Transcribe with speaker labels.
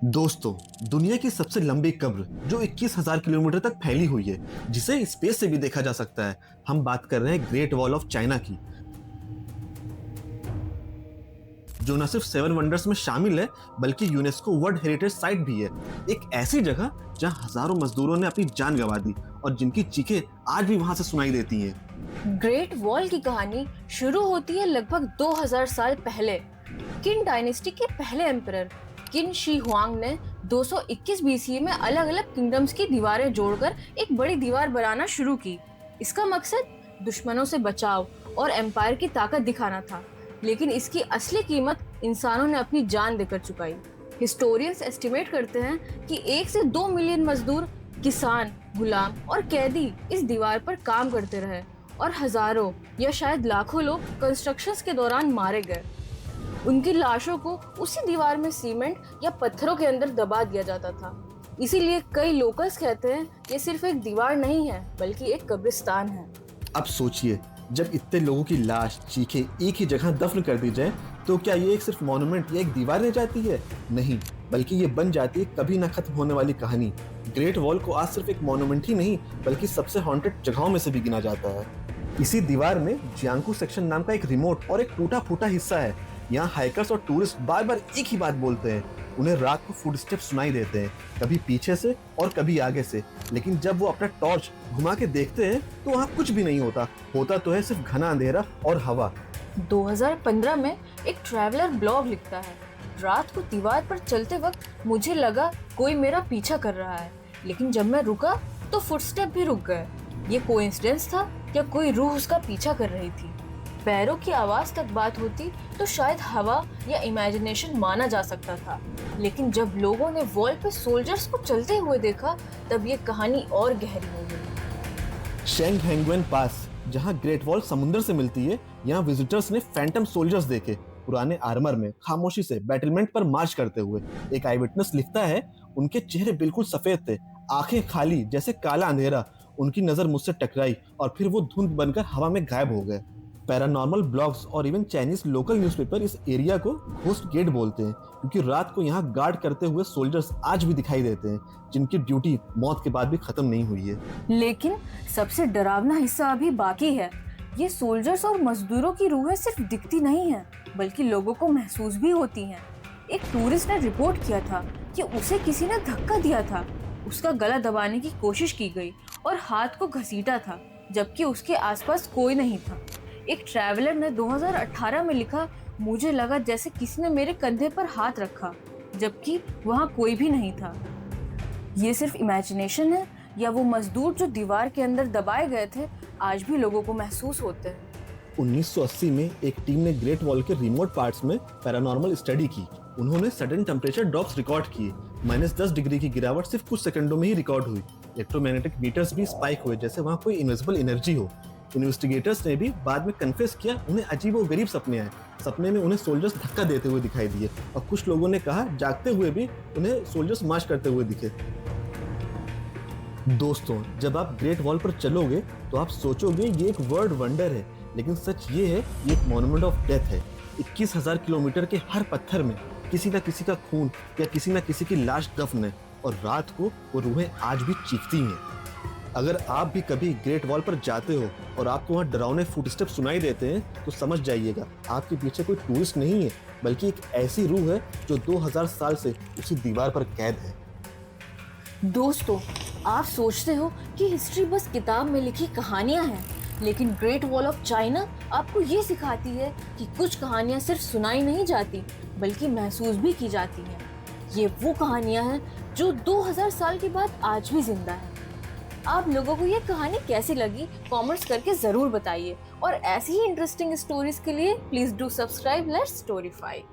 Speaker 1: दोस्तों, दुनिया की सबसे लंबी कब्र जो 21,000 किलोमीटर तक फैली हुई है, जिसे स्पेस से भी देखा जा सकता है। हम बात कर रहे हैं ग्रेट वॉल ऑफ चाइना की, जो न सिर्फ सेवन वंडर्स में शामिल है, बल्कि यूनेस्को वर्ल्ड हेरिटेज साइट भी है। एक ऐसी जगह जहां हजारों मजदूरों ने अपनी जान गंवा दी और जिनकी चीखें आज भी वहां से सुनाई देती हैं।
Speaker 2: ग्रेट वॉल की कहानी शुरू होती है लगभग 2000 साल पहले। किन डायनेस्टी के पहले एम्परर किन शी हुआंग ने 221 बीसी में अलग अलग किंगडम्स की दीवारें जोड़कर एक बड़ी दीवार बनाना शुरू की। इसका मकसद दुश्मनों से बचाव और एम्पायर की ताकत दिखाना था, लेकिन इसकी असली कीमत इंसानों ने अपनी जान देकर चुकाई। हिस्टोरियंस एस्टिमेट करते हैं कि 1 से 2 मिलियन मजदूर, किसान, गुलाम और कैदी इस दीवार पर काम करते रहे और हजारों या शायद लाखों लोग कंस्ट्रक्शंस के दौरान मारे गए। उनकी लाशों को उसी दीवार में सीमेंट या पत्थरों के अंदर दबा दिया जाता था। इसीलिए कई लोकल्स कहते हैं ये सिर्फ एक दीवार नहीं है, बल्कि एक कब्रिस्तान है।
Speaker 1: अब सोचिए, जब इतने लोगों की लाश, चीखें एक ही जगह दफन कर दी जाए, तो क्या ये एक सिर्फ मॉन्यूमेंट या एक दीवार रह जाती है? नहीं, बल्कि ये बन जाती है कभी ना खत्म होने वाली कहानी। ग्रेट वॉल को आज सिर्फ एक मॉन्यूमेंट ही नहीं, बल्कि सबसे हॉन्टेड जगहों में से भी गिना जाता है। इसी दीवार में जियांगकू सेक्शन नाम का एक रिमोट और एक टूटा फूटा हिस्सा है। यहाँ हाइकर्स और टूरिस्ट बार बार एक ही बात बोलते हैं। उन्हें रात को फुटस्टेप सुनाई देते हैं, कभी पीछे से और कभी आगे से। लेकिन जब वो अपना टॉर्च घुमा के देखते हैं तो वहाँ कुछ भी नहीं होता। होता तो है सिर्फ घना अंधेरा और हवा।
Speaker 2: 2015 में एक ट्रैवलर ब्लॉग लिखता है, रात को दीवार पर चलते वक्त मुझे लगा कोई मेरा पीछा कर रहा है, लेकिन जब मैं रुका तो फुटस्टेप भी रुक गए। ये कोइंसिडेंस था या कोई रूह उसका पीछा कर रही थी? पैरों की आवाज तक बात होती तो शायद हवा या इमेजिनेशन माना जा सकता था, लेकिन जब लोगों ने वॉल पे सोल्जर्स को चलते हुए देखा, तब ये कहानी और गहरी हो गई।
Speaker 1: शेंग हेंगवेन पास, जहाँ ग्रेट वॉल समुद्र से मिलती है, यहाँ विजिटर्स ने फैंटम सोल्जर्स देखे, पुराने आर्मर में खामोशी से बैटलमेंट पर मार्च करते हुए। एक आई विटनेस लिखता है, उनके चेहरे बिल्कुल सफेद थे, आंखें खाली जैसे काला अंधेरा। उनकी नजर मुझसे टकराई और फिर वो धुंध बनकर हवा में गायब हो गए। पैरानॉर्मल ब्लॉग्स और इवन चाइनीज लोकल न्यूज़पेपर इस एरिया को घोस्ट गेट बोलते हैं, क्योंकि रात को यहाँ गार्ड करते हुए सोल्जर्स आज भी दिखाई देते हैं, जिनकी ड्यूटी मौत के बाद भी खत्म नहीं हुई है।
Speaker 2: लेकिन सबसे डरावना हिस्सा अभी बाकी है। ये सोल्जर्स और मजदूरों की रूहें सिर्फ दिखती नहीं है, बल्कि लोगों को महसूस भी होती हैं। एक टूरिस्ट ने रिपोर्ट किया था कि उसे किसी ने धक्का दिया था, उसका गला दबाने की कोशिश की गई और हाथ को घसीटा था, जबकि उसके आसपास कोई नहीं था। एक ट्रैवलर ने 2018 में लिखा, मुझे लगा जैसे किसी ने मेरे कंधे पर हाथ रखा, जबकि वहाँ कोई भी नहीं था। ये सिर्फ इमेजिनेशन है या वो मजदूर जो दीवार के अंदर दबाए गए थे आज भी लोगों को महसूस होते हैं?
Speaker 1: 1980 में एक टीम ने ग्रेट वॉल के रिमोट पार्ट्स में पैरानॉर्मल स्टडी की। उन्होंने सडन टेम्परेचर ड्रॉप्स रिकॉर्ड किए। -10 डिग्री की गिरावट सिर्फ कुछ सेकंडों में ही रिकॉर्ड हुई। इलेक्ट्रोमैग्नेटिक मीटर्स भी स्पाइक हुए, जैसे वहाँ कोई इनविजिबल एनर्जी हो। इन्वेस्टिगेटर्स ने भी बाद में कन्फेस किया, उन्हें अजीबोगरीब सपने आए। सपने में उन्हें सोल्जर्स धक्का देते हुए दिखाई दिए और कुछ लोगों ने कहा जागते हुए भी उन्हें सोल्जर्स मार्च करते हुए दिखे। दोस्तों, जब आप ग्रेट वॉल पर चलोगे तो आप सोचोगे ये एक वर्ल्ड वंडर है, लेकिन सच ये है, ये एक मॉन्यूमेंट ऑफ डेथ है। 21,000 किलोमीटर के हर पत्थर में किसी न किसी का खून या किसी न किसी की लाश दफन है, और रात को वो रूहें आज भी चीखती हैं। अगर आप भी कभी ग्रेट वॉल पर जाते हो और आपको वहाँ डरावने फुटस्टेप सुनाई देते हैं, तो समझ जाइएगा आपके पीछे कोई टूरिस्ट नहीं है, बल्कि एक ऐसी रूह है जो 2000 साल से उसी दीवार पर कैद है।
Speaker 2: दोस्तों, आप सोचते हो कि हिस्ट्री बस किताब में लिखी कहानियां हैं, लेकिन ग्रेट वॉल ऑफ चाइना आपको ये सिखाती है कि कुछ कहानियां सिर्फ सुनाई नहीं जाती, बल्कि महसूस भी की जाती हैं। ये वो कहानियां हैं जो 2000 साल के बाद आज भी जिंदा है। आप लोगों को ये कहानी कैसी लगी कमेंट्स करके ज़रूर बताइए, और ऐसी ही इंटरेस्टिंग स्टोरीज के लिए please do subscribe let's Storify.